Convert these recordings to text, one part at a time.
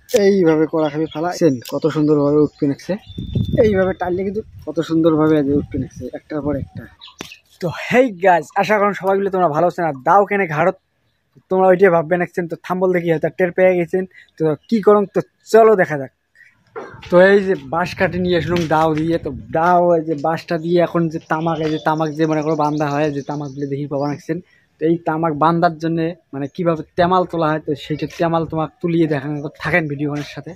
এইভাবে কড়া খাবি ফালাছেন কত সুন্দরভাবে উঠবে নাকছে। এইভাবে টানলে কিন্তু কত সুন্দরভাবে উঠবে নাকছে একটার পর একটা। তো হেই গাইস, আশা করুন সবাইগুলো তোমরা ভালো আছেন। আর দাও কেনে ঘাড়ত তোমরা ওইটাই ভাববে নাকছেন। তো থাম্বল দেখি হয়তো টের পেয়ে গেছেন। তো কি করুন, তো চলো দেখা যাক। তো এই যে বাঁশ কাটি নিয়ে আসলাম দাও দিয়ে। তো দাও এই যে বাঁশটা দিয়ে এখন যে তামাক, এই যে তামাক যে মনে করো বান্ধা হয়, যে তামাকগুলো দেখি পাবা রাখছেন। তো এই তামাক বান্ধার জন্য মানে কিভাবে তেমাল তোলা হয়, তো সেইটা তেমাল তোমাকে তুলিয়ে দেখানো থাকেন ভিডিওর সাথে।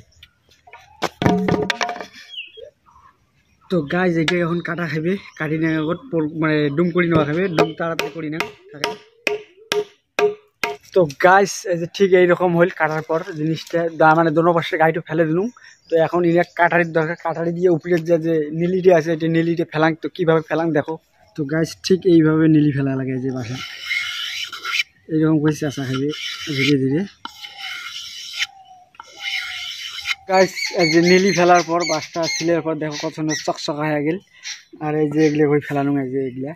তো গাইজ এইটা এখন কাটা খাবে, কাটি নেওয়ার আগত মানে ডুম করে নেওয়া খাবে, ডুম তাড়াতাড়ি করি না থাকে। তো গাইজ এই যে ঠিক এইরকম হইল কাটার পর জিনিসটা মানে দোনো পাশে গাড়িটা ফেলে দিলুম। তো এখন ইনে কাটারির দরকার, কাটারি দিয়ে উপরের যে নীলিটা আছে এটা নীলিটা ফেলাং। তো কীভাবে ফেলাং দেখো। তো গাইজ ঠিক এইভাবে নীলি ফেলা লাগে, যে বাসা এইরকম করে চেঁচা খাবে ধীরে ধীরে। গাইজ এই যে নীলি ফেলার পর বাসটা ছিলের পর দেখো কত সুন্দর চকচকা হয়ে গেল। আর এই যে এগুলো ওই ফেলানো, এই যে এগুলা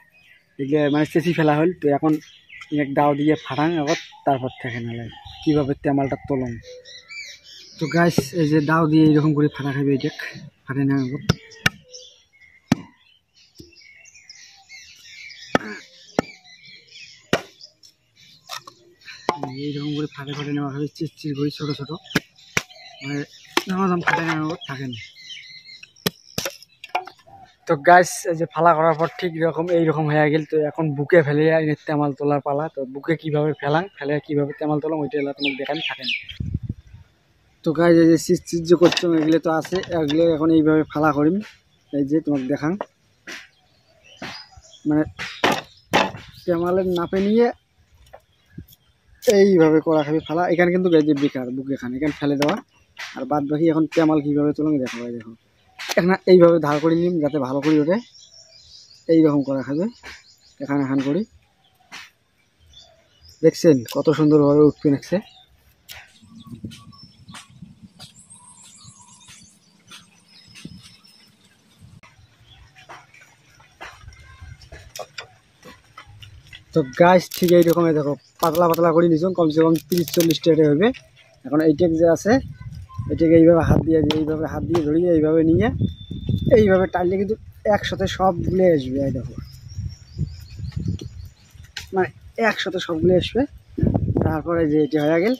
মানে চেঁচি ফেলা হল। তো এখন এক দাও দিয়ে ফাটাং আবার, তারপর থেকে না লাগে কীভাবে তেমালটা তোলং। তো গাইস এই যে দাও দিয়ে এইরকম করে ফাটা খাবে, এটা ফাটে না আবার। এইরকম করে ফাটে ফাটে নেওয়া হবে, চিরচির করে ছোটো ছোটো, মানে নামাজাম ফাটে না আবার থাকে না। তো গাইস এই যে ফালা করার পর ঠিক এরকম এইরকম হয়ে গেল। তো এখন বুকে ফেলে তেমাল তোলার পালা। তো বুকে কিভাবে ফেলাং, ফেলে কিভাবে তেমাল তোলাম ওইটা এলা তোমাকে দেখান থাকেন। তো গাইস এই যে চিজ যে করছো এগুলো তো আছে, এগুলো এখন এইভাবে ফালা করিম। এই যে তোমাকে দেখান, মানে তেমালের নাপে নিয়ে এইভাবে করা খাবি ফালা। এখানে কিন্তু যে বেকার বুক এখানে ফেলে দেওয়া, আর বাদ বাকি এখন তেমাল কীভাবে তোলাম দেখো। দেখো এখন এইভাবে ধার করে নিম যাতে ভালো করে ওঠে। এইরকম করা খাবে এখান এখান করি, দেখছেন কত সুন্দরভাবে উঠবে নাকছে। তো গাছ ঠিক এইরকম দেখো পাতলা পাতলা করে নিচ্ছ, কমসে কম 30-40 টাকা হবে। এখন এইটেক যে আছে এটাকে এইভাবে হাত দিয়ে ধরিয়ে এইভাবে নিয়ে এইভাবে টানলে কিন্তু একসাথে সবগুলো আসবে। এই দেখো মানে একসাথে সবগুলো আসবে। তারপরে যে এটি হয়ে গেল,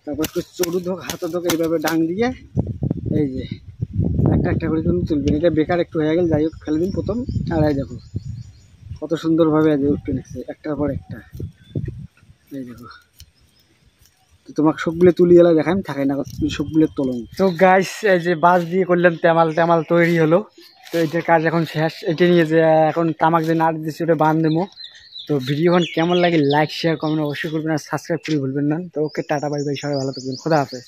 তারপর একটু চড়ু ধোক হাত ধোক এইভাবে ডাং দিয়ে এই যে একটা একটা করে কিন্তু তুলবেন। এটা বেকার একটু হয়ে গেল, যাই হোক ফেলে দিন প্রথম। আর এই দেখো কত সুন্দরভাবে উঠতে নিচ্ছে একটার পর একটা। এই দেখো তো তোমাকে সবগুলো তুলি এলা দেখাই থাকে না, সবগুলো তোলন। তো গাইস এই যে বাঁশ দিয়ে করলাম তেমাল তৈরি হলো। তো এটার কাজ এখন শেষ। এটা নিয়ে যে এখন তামাক যে নাড় দিচ্ছি ওটা বাঁধ দেবো। তো ভিডিওখন কেমন লাগে লাইক শেয়ার কমেন্ট অবশ্যই করবেন, আর সাবস্ক্রাইব করে ভুলবেন না। তো ওকে টাটা বাই বাই, সবাই ভালো থাকবেন, খোদা হাফেজ।